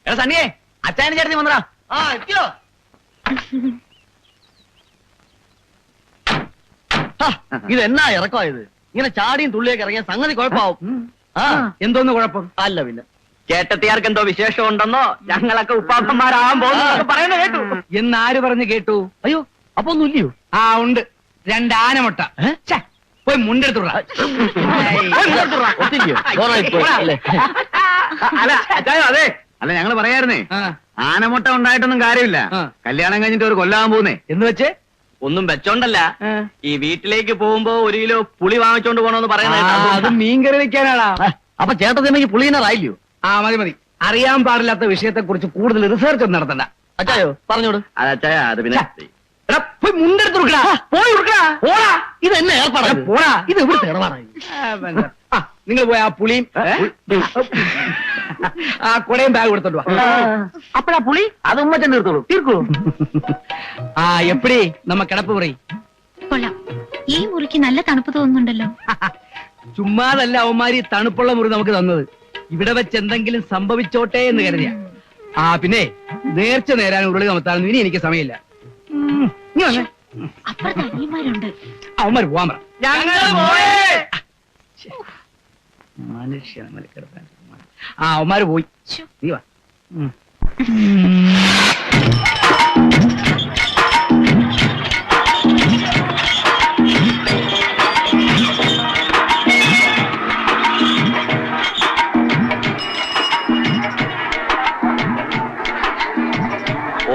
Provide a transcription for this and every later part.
എടാ സണ്ണിയെ അച്ചായന് ചേട്ടത്തി വന്നടാ. ആ എത്തിയോ? ഇതെന്നാ ഇറക്കമായത്? ഇങ്ങനെ ചാടിയും തുള്ളിയൊക്കെ ഇറങ്ങിയ സംഗതി കുഴപ്പമാവും. എന്തോന്ന് കുഴപ്പം? അല്ല പിന്നെ ചേട്ടത്തിയാർക്ക് എന്തോ വിശേഷം ഉണ്ടെന്നോ ഞങ്ങളൊക്കെ ഉപ്പാപ്പന്മാരാകാൻ പോകുന്നു പറയുന്നത് കേട്ടു. എന്നാര് പറഞ്ഞു കേട്ടു? അയ്യോ അപ്പൊ ഒന്നും ഇല്ലയോ? ആ ഉണ്ട്, 2 ആനമുട്ട. പോയി മുണ്ടെടുത്തുള്ള. അല്ല അച്ചായോ അതെ അല്ല ഞങ്ങള് പറയായിരുന്നേ, ആനമുട്ട ഉണ്ടായിട്ടൊന്നും കാര്യമില്ല. കല്യാണം കഴിഞ്ഞിട്ട് ഒരു കൊല്ലാൻ പോകുന്നേ. എന്ന് വെച്ച് ഒന്നും വെച്ചോണ്ടല്ല, ഈ വീട്ടിലേക്ക് പോകുമ്പോ 1 കിലോ പുളി വാങ്ങിച്ചോണ്ട് പോണോന്ന് പറയുന്നത്. അത് മീൻകറി വെക്കാനാടാ. അപ്പൊ ചേട്ടത്തിനെങ്കിൽ പുളിയിനറായില്ലയോ? ആ മതി മതി, അറിയാൻ പാടില്ലാത്ത വിഷയത്തെ കുറിച്ച് കൂടുതൽ റിസർച്ച് ഒന്നും നടത്തണ്ട. അച്ചായോ പറഞ്ഞോട്. അച്ചായ അത് പിന്നെ പോയി മുണ്ടെടുത്ത് കൊടുക്കടാ. പോയി കൊടുക്കടാ. പോടാ. ഇത് എന്നെ ഏർപ്പാടാ. പോടാ. ഇത് എവിടുത്തെ ഏർപ്പാടാ? നിങ്ങൾ പോയി ആ പുളിയും ആ കുടയും ബാഗ് കൊടുത്തോണ്ട് വാ. അപ്പഴാ പുളി അത് ഉമ്മച്ചൻ തീർത്തോളൂ. തീർക്കൂ. ആ എപ്പടി നമ്മ കിടപ്പ് മുറി? കൊള്ളാം. ഈ മുറിക്ക് നല്ല തണുപ്പ് തോന്നുന്നുണ്ടല്ലോ. ചുമ്മാതല്ല അവന്മാര് തണുപ്പുള്ള മുറി നമുക്ക് തന്നത്. ഇവിടെ വെച്ച് എന്തെങ്കിലും സംഭവിച്ചോട്ടെ എന്ന് കരുതിയ. ആ പിന്നെ നേർച്ച നേരാൻ ഉരുളി കമത്താനൊന്നും ഇനി എനിക്ക് സമയമില്ല. അപ്പുറത്ത് അനിയന്മാരുണ്ട്. അവന്മാര് പോവാൻ പറ. മനുഷ്യ ആ അവന്മാര് പോയി. നീ വാ.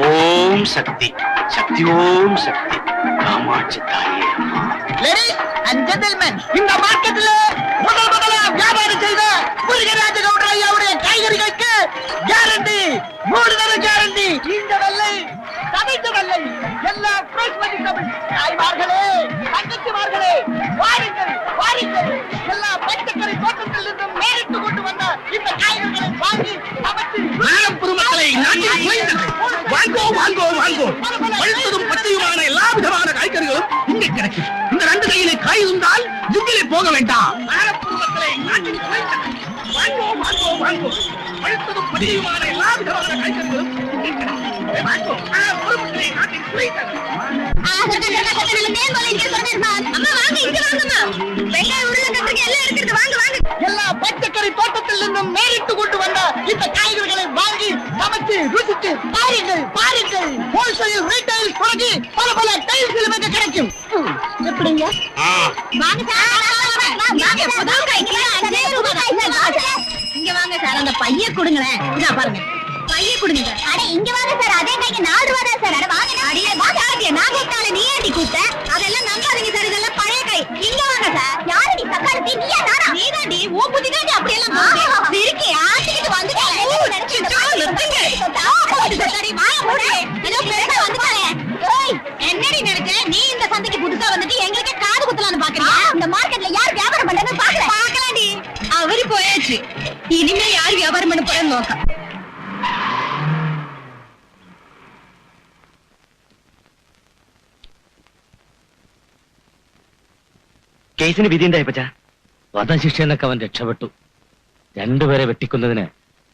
ഓം ശക്തി ശക്തി ഓം ശക്തി കാമാക്ഷി തായേ അമ്മ. Ladies and gentlemen, இந்த மார்க்கெட்ல முதல்ல வியாபாரம் செய்த முருகராஜ கவுண்டர் ஐயாவுடைய காய்கறிகளுக்கு கேரண்டி, 3 தர கேரண்டி. இந்த வெள்ளை சமைத்த வெள்ளை எல்லா ஃப்ரெஷ் வெஜிடபிள்ஸ். தாய்மார்களே தங்கச்சிமார்களே வாருங்கள் வாருங்கள். எல்லா பச்சைக்கறி தோட்டத்தில் இருந்தும் நேரிட்டு கொண்டு வந்த இந்த காய்கறிகளை வாங்கி சமைத்து பெருமக்களை நாட்டில் குறைந்தது. வாங்கோ வாங்கோ வாங்கோ. பழுத்ததும் பச்சையுமான எல்லா விதமான காய்கறிகளும் இங்கே கிடைக்கும். இந்த 2 கையிலே காய் இருந்தால் ஜிப்பிலே போக வேண்டாம். பெருமக்களை நாட்டில் குறைந்தது. வாங்கோ வாங்கோ வாங்கோ. பழுத்ததும் பச்சையுமான எல்லா விதமான காய்கறிகளும் இங்கே கிடைக்கும். வாங்கோ பெருமக்களை நாட்டில் குறைந்தது. எல்லா பச்சைக்கறி தோட்டத்தில் இருந்தும் நேரிட்டு கொண்டு வந்த இந்த காய்கறிகளை வாங்கி சமைச்சு ருசித்து பாருங்கள் பாருங்கள். ஹோல்சேல் ரீட்டைல் தொடங்கி பல பல டைல்ஸ்களும் இங்க கிடைக்கும். எப்படிங்க? இங்க வாங்க சார், அந்த பைய கொடுங்களேன். இதா பாருங்க, பைய கொடுங்க சார். அட இங்க வாங்க சார், அதே கைக்கு 4 ரூபா தான் சார். அட வாங்க. அடியே வாங்க. நான் கூப்பிட்டாலே நீ ஏண்டி கூப்பிட்ட? அதெல்லாம் நம்பாதீங்க சார், இதெல்லாம் பழைய கை. இங்க வாங்க சார். யாரு நீ தக்காளி? நீயா நானா? நீதாண்டி. ஓ புத்தி தாண்டி அப்படி எல்லாம் போகுது. இருக்கு ஆட்டிட்டு வந்துட்டேன். என்னடி நினைச்ச நீ? இந்த சந்தைக்கு புதுசா வந்துட்டு எங்களுக்கே காது குத்தலான்னு பாக்குறியா? இந்த மார்க்கெட்ல யார் வியாபாரம் பண்றேன்னு பாக்கலாண்டி. அவரு போயாச்சு, இனிமே யார் வியாபாரம் பண்ண போறேன்னு நோக்க. കേസിന് വിധി എന്തായിപ്പച്ചാ? വധശിക്ഷ എന്നൊക്കെ അവൻ രക്ഷപ്പെട്ടു. 2 പേരെ വെട്ടിക്കൊന്നതിന്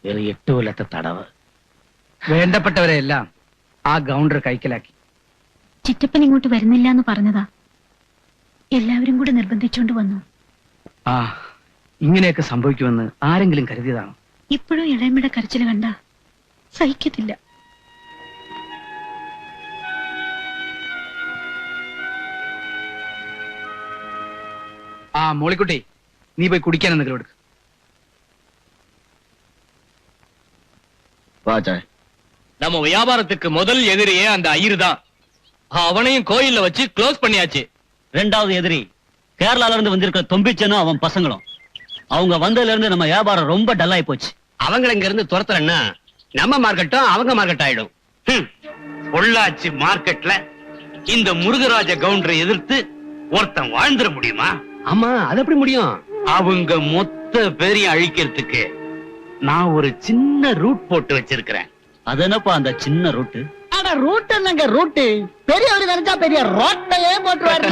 വേറെ 8 കൊല്ലത്തെ തടവ്. വേണ്ടപ്പെട്ടവരെ എല്ലാം ആ ഗൗണ്ടർ കൈക്കലാക്കി. ചിറ്റപ്പൻ ഇങ്ങോട്ട് വരുന്നില്ല എന്ന് പറഞ്ഞതാ. എല്ലാവരും കൂടെ നിർബന്ധിച്ചോണ്ട് വന്നു. ആ ഇങ്ങനെയൊക്കെ സംഭവിക്കുമെന്ന് ആരെങ്കിലും കരുതിയതാണോ? ഇപ്പോഴും ഇളയമ്മയുടെ കരച്ചില് കണ്ട സഹിക്കത്തില്ല. ആ മോളിക്കുട്ടി, നീ പോയി കുടിക്കാൻ എന്തെങ്കിലും എടുക്ക്. நம்ம வியாபாரத்துக்கு முதல் எதிரியே அந்த ஐயரு தான். அவனையும் கோயில்ல வச்சு க்ளோஸ் பண்ணியாச்சு. 2வது எதிரி கேரளால இருந்து வந்திருக்கிற தொம்பிச்சனும் அவன் பசங்களும். அவங்க வந்ததுல இருந்து நம்ம வியாபாரம் ரொம்ப டல்லாயி போச்சு. அவங்க இங்க இருந்து துரத்துறேன்னா நம்ம மார்க்கெட்டும் அவங்க மார்க்கெட் ஆயிடும். பொள்ளாச்சி மார்க்கெட்ல இந்த முருகராஜ கவுண்டரை எதிர்த்து ஒருத்தன் வாழ்ந்துட முடியுமா? ஆமா, அது எப்படி முடியும்? அவங்க மொத்த பேரையும் அழிக்கிறதுக்கு நான் ஒரு சின்ன ரூட் போட்டு வச்சிருக்கிறேன். அது என்னப்பா அந்த சின்ன ரூட்டு? அட ரூட் என்னங்க ரூட்? பெரியவர் நினைச்சா பெரிய ரோட்டையே போட்டுருவாரு.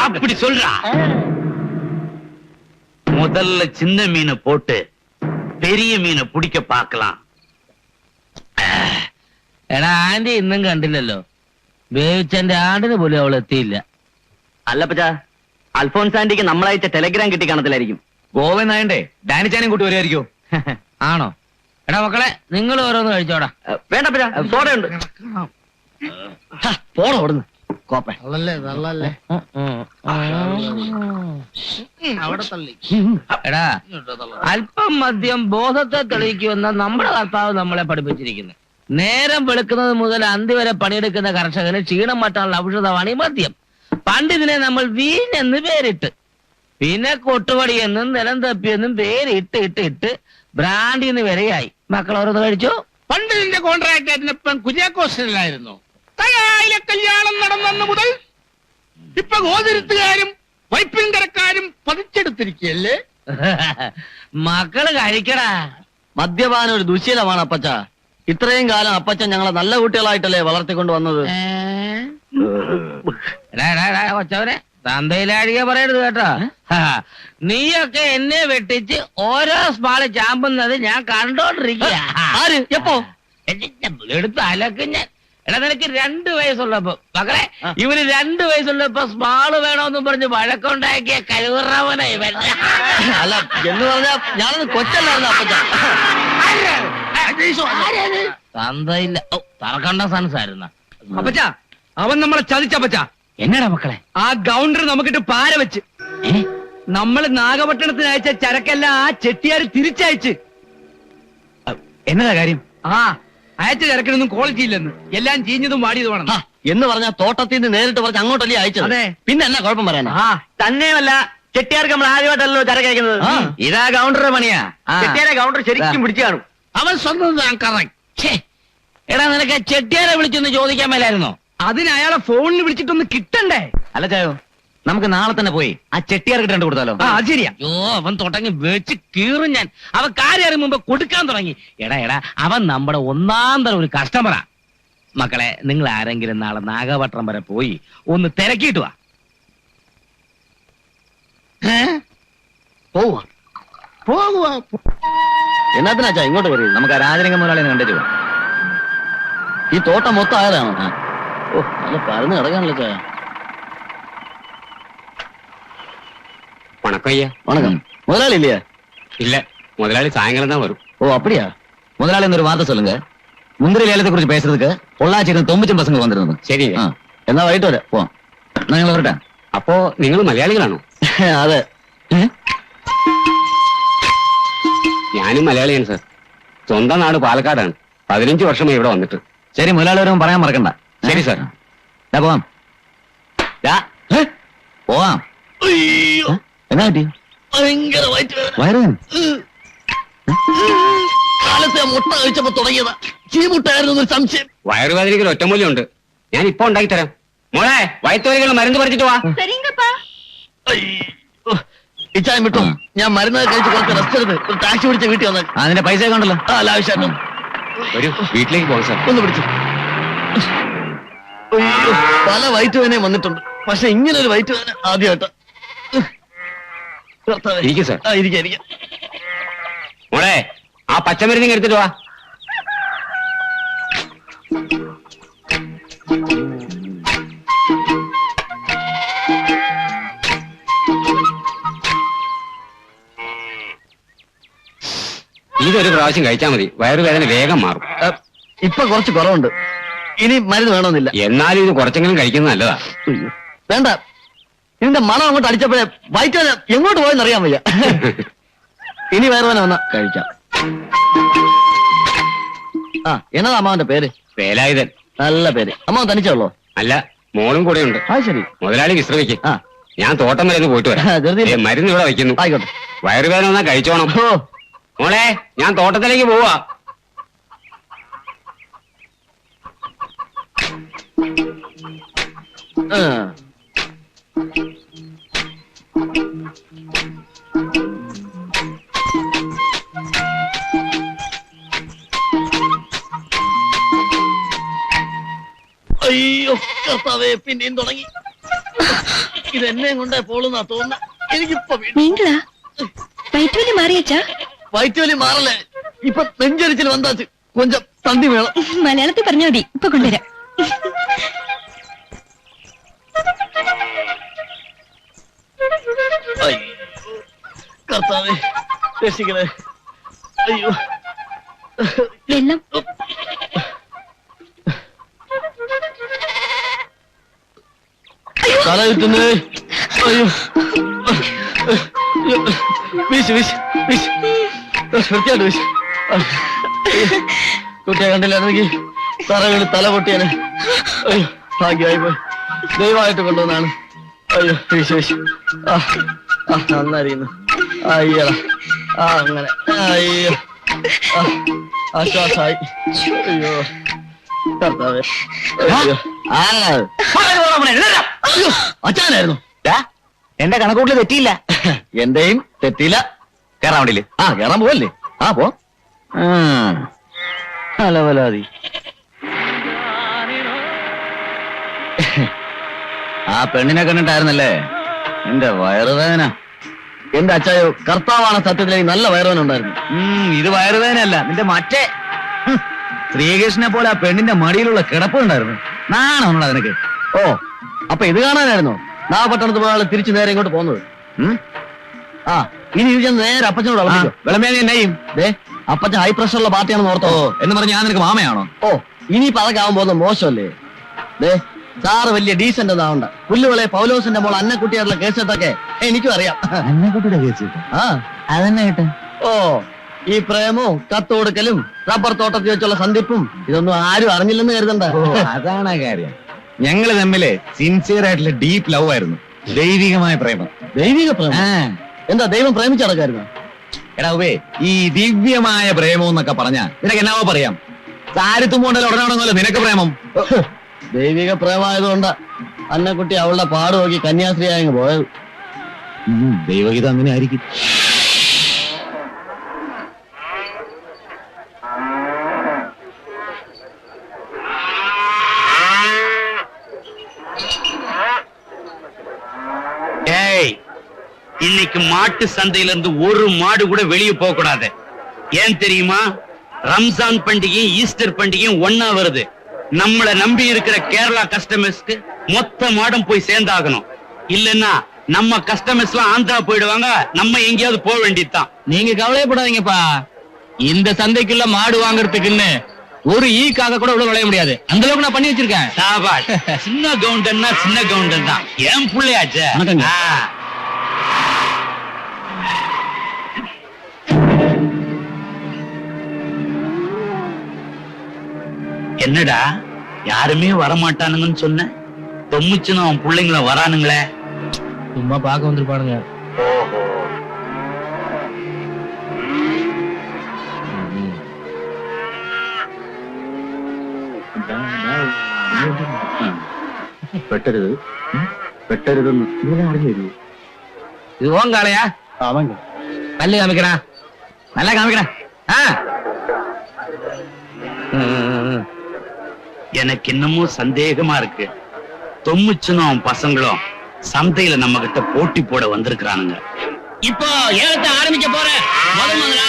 அப்படி சொல்றா. முதல்ல சின்ன மீனை போட்டு பெரிய மீனை பிடிக்க பார்க்கலாம். എടാ ആന്റി ഇന്നും കണ്ടില്ലല്ലോ. വേവിച്ചെന്റെ ആടിന് പോലും അവൾ എത്തിയില്ല. അല്ലപ്പച്ച, അൽഫോൻസ് ആന്റിക്ക് നമ്മളയച്ച ടെലഗ്രാം കിട്ടി കാണത്തില്ലായിരിക്കും. ഗോവന്നായണ്ടേ ഡാനിച്ചാനും കൂട്ടി വരുമായിരിക്കോ? ആണോ? എടാ മക്കളെ, നിങ്ങൾ ഓരോന്ന് കഴിച്ചോടാ. വേണ്ടപ്പച്ച, സോഡയുണ്ട്. പോണോ അവിടുന്ന് കോപ്പ. എടാ, അല്പം മദ്യം ബോധത്തെ തെളിയിക്കുമെന്ന നമ്മുടെ കർത്താവ് നമ്മളെ പഠിപ്പിച്ചിരിക്കുന്നു. നേരം വെളുക്കുന്നത് മുതൽ അന്തി വരെ പണിയെടുക്കുന്ന കർഷകന് ക്ഷീണം മാറ്റാനുള്ള ഔഷധമാണ് ഈ മദ്യം. പണ്ടിതിനെ നമ്മൾ വീഞ്ഞെന്ന് പേരിട്ട്, പിന്നെ കൊട്ടുപടിയെന്നും നിലം തപ്പിയെന്നും പേരിട്ട് ഇട്ട് ഇട്ട് ബ്രാൻഡിന്ന് വരെയായി. മക്കൾ ഓരോന്ന് കഴിച്ചു. പണ്ട് നിന്റെ കോൺട്രാക്ട് ആയിരുന്നപ്പം കുര്യാക്കോസിലായിരുന്നു. തയ്യായിലെ കല്യാണം നടന്നു മുതൽ ഇപ്പൊ ഗോതിരുത്തുകാരും വൈപ്പിൻകരക്കാരും പതിച്ചെടുത്തിരിക്കല്ലേ? മക്കള് കഴിക്കടാ. മദ്യപാനം ഒരു ദുശീലമാണ് അപ്പച്ച. ഇത്രയും കാലം അപ്പച്ചൻ ഞങ്ങളെ നല്ല കുട്ടികളായിട്ടല്ലേ വളർത്തിക്കൊണ്ട് വന്നത്. കൊച്ചവരെ തന്തയിലാഴിക പറയരുത് കേട്ടോ. നീയൊക്കെ എന്നെ വെട്ടിച്ച് ഓരോ സ്പാള് ചാമ്പുന്നത് ഞാൻ കണ്ടോണ്ടിരിക്കുക. ആര്? എപ്പോ? എടുത്ത് അലക്ക് ഞാൻ. എടാ, നിനക്ക് 2 വയസ്സുള്ളപ്പോ മകളെ, ഇവര് 2 വയസ്സുള്ളപ്പോ സ്മാള് വേണോന്നും പറഞ്ഞ് വഴക്കുണ്ടാക്കിയ കഴിവുറവന ഇവൻ. അല്ല, എന്ന് പറഞ്ഞാ ഞാനത് കൊച്ചല്ലായിരുന്നു അപ്പച്ച. തന്തയില്ല. തറക്കണ്ട സൻസായിരുന്ന അപ്പച്ച, അവൻ നമ്മളെ ചതിച്ചപ്പച്ച. എന്നടാ മക്കളെ? ആ ഗൗണ്ടർ നമുക്കിട്ട് പാര വെച്ച്. നമ്മള് നാഗപട്ടണത്തിന് അയച്ച ചരക്കെല്ലാം ആ ചെട്ടിയാര് തിരിച്ചയച്ച്. എന്നതാ കാര്യം? ആ അയച്ച ചരക്കിനൊന്നും ക്വാളിറ്റി ഇല്ലെന്ന്, എല്ലാം ചീഞ്ഞതും വാടിയതുമാണ്. എന്ന് പറഞ്ഞാ തോട്ടത്തിൽ നിന്ന് നേരിട്ട് പറഞ്ഞ് അങ്ങോട്ടല്ലേ അയച്ചത്. അതെ. പിന്നെ എന്നാ കുഴപ്പം പറയാനാ? ആ തന്നെയുമല്ല, ചെട്ടിയാർക്ക് നമ്മൾ ആദ്യമായിട്ടല്ലോ ചരക്കയക്കുന്നത്. ഇതാ ഗൗണ്ടറുടെ പണിയാ. ചെട്ടിയാരെ ഗൗണ്ടർ ശരിക്കും പിടിച്ചു കാണും. അവൻ സ്വന്തം കറക്റ്റ്. എടാ, നിനക്ക് ചെട്ടിയാരെ വിളിച്ചൊന്ന് ചോദിക്കാൻ മേലായിരുന്നോ? അതിന് അയാളെ ഫോണിൽ വിളിച്ചിട്ടൊന്ന് കിട്ടണ്ടേ? അല്ല ചായോ, നമുക്ക് നാളെ തന്നെ പോയി ആ ചെട്ടിയാർക്ക് രണ്ടു കൊടുത്താലോ? ആ അത് ശരിയാ. യോ, അവൻ തുടങ്ങി വെച്ച് കീറും ഞാൻ. അവൻ കാര്യം മുമ്പ് കൊടുക്കാൻ തുടങ്ങി. എടാ, അവൻ നമ്മുടെ ഒന്നാം തരം ഒരു കസ്റ്റമറാ. മക്കളെ, നിങ്ങൾ ആരെങ്കിലും നാളെ നാഗപട്ടണം വരെ പോയി ഒന്ന് തിരക്കിയിട്ട് വാ. പോവാ പോകുവാ. എന്നാത്തിനാ ചാ ഇങ്ങോട്ട് വരും? നമുക്ക് ആ രാജലിംഗം മുതലാളി കണ്ടു പോവാം. ഈ തോട്ടം മൊത്തം ആയതാണോ? ഓ, നല്ല പരന്ന് കിടക്കാണല്ലോ ചായ. വണക്കം. മുതലാളി இல்லையா? இல்ல, முதலாளி சாயங்காலம் தான் வரும். ஓ அப்படியா? முதலாளி ஒரு வார்த்தை சொல்லுங்க. முந்திரி லேலத்தை குறிச்சு பேசுறதுக்கு பொள்ளாச்சியில் 90 பசங்க வந்திருந்தது. சரிங்க. എന്നാ വൈകിട്ട് വരാം. പോവാം. ഞങ്ങൾ വരട്ടെ. അപ്പോ നിങ്ങൾ മലയാളികളാണോ? അതെ. ഞാനും മലയാളിയാണ് സാർ. സ്വന്തം നാട് പാലക്കാടാണ്. 15 വർഷമായി ഇവിടെ വന്നിട്ട്. ശരി, മുതലാളി വരുമ്പോൾ പറയാൻ മറക്കണ്ട. ശരി സാർ. പോവാം. പോവാം. എന്നാ പറ്റി? ഭയങ്കര വയറ്റുവേദന. വയറുവേദന? കാലത്തെ മുട്ട കഴിച്ചപ്പോ തുടങ്ങിയതാ. ചീമുട്ടായിരുന്നു ഒരു സംശയം. വയറുവേദനയ്ക്ക് ഒറ്റമൂല്യമുണ്ട്. ഞാൻ ഇപ്പൊ ഉണ്ടാക്കി തരാം. മോളെ, വയറ്റുവേദനകൾ മരുന്ന് പറിച്ചിട്ട് വാ. சரிங்கப்பா. ഇച്ചായം വിട്ടോ. ഞാൻ മരുന്ന് കഴിച്ച് കുറച്ച് റെസ്റ്റ് എടുത്ത് ഒരു ടാക്സി പിടിച്ച് വീട്ടിൽ വന്നാൽ അതിന്റെ പൈസ കണ്ടല്ലോ. അല്ല, ആവശ്യമായിട്ടും ഒരു വീട്ടിലേക്ക് പോകാം സാർ. ഒന്ന് പിടിച്ചു. പല വയറ്റുവേദനയും വന്നിട്ടുണ്ട്, പക്ഷെ ഇങ്ങനെ ഒരു വയറ്റുവേദന ആദ്യമായിട്ടാ. ഇരിക്കും സാർ. ഇരിക്കാം. മോളെ, ആ പച്ചമരുന്ന് എടുത്തിട്ട് വാ. ഇതൊരു പ്രാവശ്യം കഴിച്ചാൽ മതി, വയറുവേദന വേഗം മാറും. ഇപ്പൊ കുറച്ച് കുറവുണ്ട്. ഇനി മരുന്ന് വേണമെന്നില്ല. എന്നാലും ഇത് കുറച്ചെങ്കിലും കഴിക്കുന്നത് നല്ലതാ. വേണ്ട, ഇതിന്റെ മണം അങ്ങോട്ട് അടിച്ചപ്പോഴേ വയറ്റുവേദന എങ്ങോട്ട് പോയെന്ന് അറിയാൻ വയ്യ. ഇനി വയറുവേദന വന്നാ കഴിക്കാം. ആ, എന്നതാ അമ്മാവന്റെ പേര്? വേലായുധൻ. നല്ല പേര്. അമ്മാവൻ തനിച്ചുള്ളോ? അല്ല, മോളും കൂടെ ഉണ്ട്. ആ ശരി. മുതലാളി വിശ്രമിക്കും. ആ, ഞാൻ തോട്ടം വരെ ഒന്ന് പോയിട്ട് വരാം. ധൃതിയില്ല. മരുന്ന് ഇവിടെ വയ്ക്കുന്നു. ആയിക്കോട്ടെ. വയറുവേദന വന്നാ കഴിച്ചോണം. ഓ, മോളെ, ഞാൻ തോട്ടത്തിലേക്ക് പോവാ. അയ്യോ കർത്താവേ, പിന്നെയും തുടങ്ങി. ഇതെന്നെ കൊണ്ടേ പോളുന്നാ തോന്നുന്നു. എനിക്കിപ്പോ நீங்களா വയറ്റുവലി മാറിയച്ചാ? വയറ്റുവലി മാറല്ലേ, ഇപ്പൊ നെഞ്ചരിച്ചിൽ വന്നാച്ച്. കൊഞ്ചം സന്ധി വേണം. മലയാളത്തിൽ പറഞ്ഞാൽ മതി, ഇപ്പൊ കൊണ്ടുവരാം. കർത്താവേ രക്ഷിക്കണേ. അയ്യോ വെള്ളം. തല ചുറ്റുന്നേ. അയ്യോ വീശ് വീശ് വീശ് വൃത്തിയായിട്ട് വീശ്. കുട്ടിയെ കണ്ടില്ലായിരുന്നെങ്കിൽ തല പൊട്ടിയാനെ. അയ്യോ ഭാഗ്യമായി പോയി. ദൈവമായിട്ട് കൊണ്ടുവന്നാണ്. അയ്യോ വീശ് വീശ്. നന്നായിരിക്കുന്നു. അയ്യടാ അങ്ങനെ. അയ്യോ ആശ്വാസമായി. അയ്യോ കർത്താവേ. അയ്യോ അച്ഛനായിരുന്നു. എന്റെ കണക്കൂട്ടിൽ തെറ്റിയില്ല. എന്റെയും തെറ്റിയില്ല. കേറാൻ വേണ്ടിയില്ലേ? കേറാൻ പോവല്ലേ? പോ. അലവലാതി. ആ പെണ്ണിനെ കണ്ടിട്ടായിരുന്നല്ലേ എന്റെ വയറുവേദന. എന്റെ അച്ചായോ കർത്താവാണ് സത്യത്തിലേക്ക് നല്ല വയറുവേദന ഉണ്ടായിരുന്നു. ഇത് വയറുവേദനയല്ല, നിന്റെ മറ്റേ ശ്രീകൃഷ്ണനെ പോലെ ആ പെണ്ണിന്റെ മടിയിലുള്ള കിടപ്പുണ്ടായിരുന്നു. നാണോ നിനക്ക്? ഓ അപ്പൊ ഇത് കാണാനായിരുന്നോ നാഗപട്ടണത്ത് പോയാൽ തിരിച്ചു നേരെ ഇങ്ങോട്ട് പോകുന്നത്? ഇനി ഇത് നേരെ അപ്പച്ചനോട് വിളമ്പേനെയും അപ്പച്ചൻ ഹൈ പ്രഷറുള്ള പാർട്ടിയാണെന്ന് ഓർത്തോ? എന്ന് പറഞ്ഞ് ഞാൻ നിനക്ക് മാമയാണോ? ഓ ഇനിയിപ്പോ അതൊക്കെ ആവാൻ പോകുന്ന മോശമല്ലേ? സാറ് വലിയ ഡീസന്റ് ഒന്നാവണ്ട. പുല്ലുവിളെ പൗലോസിന്റെ മോൾ അന്നക്കുട്ടിയായിട്ടുള്ള കേസിട്ടൊക്കെ എനിക്കും അറിയാം. അന്നക്കുട്ടിയുടെ കേസ്? അതന്നെ കേട്ടെ. ഓ ഈ പ്രേമവും കത്ത് കൊടുക്കലും റബ്ബർ തോട്ടത്തിൽ വെച്ചുള്ള സന്ധിപ്പും ഇതൊന്നും ആരും അറിഞ്ഞില്ലെന്ന് കരുതണ്ട. അതാണ് കാര്യം. ഞങ്ങള് തമ്മില് സിൻസിയർ ആയിട്ടുള്ള ഡീപ്പ് ലവ് ആയിരുന്നു. ദൈവികമായ പ്രേമം. ദൈവിക പ്രേമം? എന്താ ദൈവം പ്രേമിച്ചടക്കായിരുന്നു? എടാ ഉവേ, ഈ ദിവ്യമായ പ്രേമം എന്നൊക്കെ പറഞ്ഞാ നിനക്ക് എന്നാവോ പറയാം. സാരിത്തുമ്പോണ്ടല്ലോ ഉടനാണെന്നല്ലോ നിനക്ക് പ്രേമം. ദൈവിക പ്രേമമായതുകൊണ്ട് അന്നക്കുട്ടി അവളുടെ പാട് നോക്കി കന്യാസ്ത്രീയായി പോയത്. ദൈവഗീത അങ്ങനെ ആയിരിക്കും. இன்னைக்கு மாட்டு சந்தையில இருந்து ஒரு மாடு கூட வெளியே போக கூடாது. ஏன் தெரியுமா? ரம்ஜான் பண்டிகையும் ஈஸ்டர் பண்டிகையும் ஒன்னா வருது. நம்மள நம்பி இருக்கிற கேரளா கஸ்டமர்ஸ்க்கு மொத்த மாடும் போய் சேர்ந்தாகணும். இல்லன்னா நம்ம கஸ்டமர்ஸ் எல்லாம் ஆந்திரா போயிடுவாங்க. நம்ம எங்கேயாவது போக வேண்டியதுதான். நீங்க கவலைப்படாதீங்கப்பா. இந்த சந்தைக்குள்ள மாடு வாங்குறதுக்குன்னு ஒரு ஈக்காக கூட உள்ள நுழைய முடியாது. அந்த அளவுக்கு நான் பண்ணி வச்சிருக்கேன். சின்ன கவுண்டன்னா சின்ன கவுண்டன் தான். ஏன் பிள்ளையாச்சு. என்னடா யாருமே வரமாட்டானுங்கன்னு சொன்ன? தொம்மிச்சுன்னு அவன் பிள்ளைங்கள வரானுங்களே. சும்மா பார்க்க வந்திருப்பானுங்க. പെട്ടരുത് പെട്ടരുതെന്ന് ഇങ്ങനെ അറിഞ്ഞു തരൂ. இது ஓன் காளையா? அவங்க நல்ல காமிக்கணா? நல்லா காமிக்கிறேன். எனக்கு இன்னமும் சந்தேகமா இருக்கு. தொம்மிச்சுன்னு அவன் பசங்களும் சந்தையில நம்ம கிட்ட போட்டி போட வந்திருக்கிறானுங்க. இப்போ ஏலத்தை ஆரம்பிக்க போறேன். முதல்ல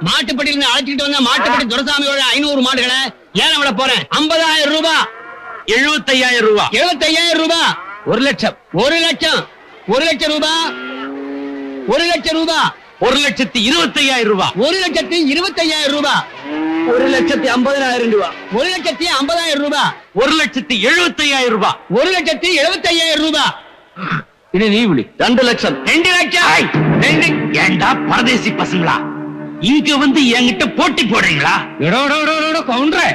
மாட்டுப்பட்டியிலிருந்து அழைச்சிட்டு வந்த மாட்டுப்பட்டி துரசாமியோட 500 மாடுகளை ஏலம் விட போறேன். 50,000 ரூபாய். 75,000 ரூபாய். 75,000 ரூபாய். 1 லட்சம். 1 லட்சம். 1 லட்சம் ரூபாய். 1 லட்சம் ரூபாய். 1,25,000 ரூபாய். 1,25,000 ரூபாய். 1,50,000 രൂപ. 1,50,000 ரூபாய். 1,75,000 ரூபாய். 1,75,000 ரூபாய். ഇനി നീ വിളി. 2 ലക്ഷം. 2 லட்சம். ஏண்டா பரதேசி பசங்களா, இங்க வந்து என்கிட்ட போட்டி போடுறீங்களா? കൗണ്ടറേ,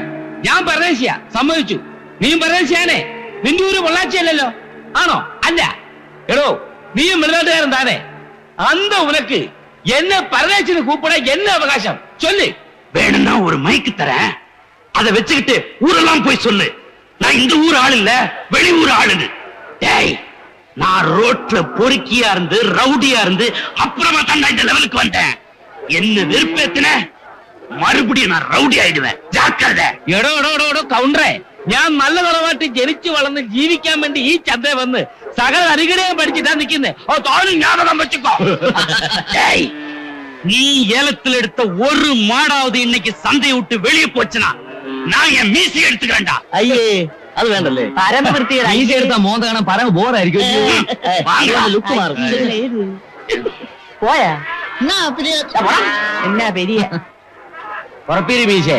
ഞാൻ പരദേശിയാ, സമ്മതിച്ചു. നീയും പരദേശിയാണേ. നിന്റെ ഊര് പൊള്ളാച്ചിയല്ലോ, ആണോ? അല്ല. എടോ, നീയും മൃഗാട്ടുകാരൻ താനേ. അന്ത ഉനക്ക് എന്നെ പരദേശിന് കൂപ്പിട என்ன அவகாசம் சொல்லு. வேணும்னா ஒரு மைக்கு தரேன், அதை வச்சுக்கிட்டு ஊரெல்லாம் போய் சொல்லு. நான் இந்த ஊர் ஆள் இல்ல, வெளியூர் ஆளுது. டேய், நான் ரோட்ல பொறுக்கியா இருந்து ரவுடியா இருந்து அப்புறமா தான் இந்த லெவலுக்கு வந்தேன். என்ன வெறுப்பேத்தின മറുപടിയും ഞാൻ റൗഡി ആയിടുവേ. ജാഗ്രത. എടോ കൗണ്ടറേ, ഞാൻ നല്ല നിലവാട്ടി ജനിച്ചു വളർന്ന് ജീവിക്കാൻ വേണ്ടി ഈ ചന്ത വന്ന് സകല അരികടയും പഠിച്ചിട്ടാ നിൽക്കുന്നേ. ஞாபகம் வச்சுக்கோ. நீ ஏலத்தில் எடுத்த ஒரு மாடாவது இன்னைக்கு சந்தையை விட்டு வெளியே போச்சுனா நான் என் மீசி எடுத்துக்கிறேன்டா. അയ്യേ അത് വേണ്ടല്ലേ പൈസ എടുത്താ മോന്ത കാണാൻ പരമ ബോറായിരിക്കും ലുക്ക് മാറും പോയാ എന്നാ പെരിയ ഉറപ്പീരി മീശേ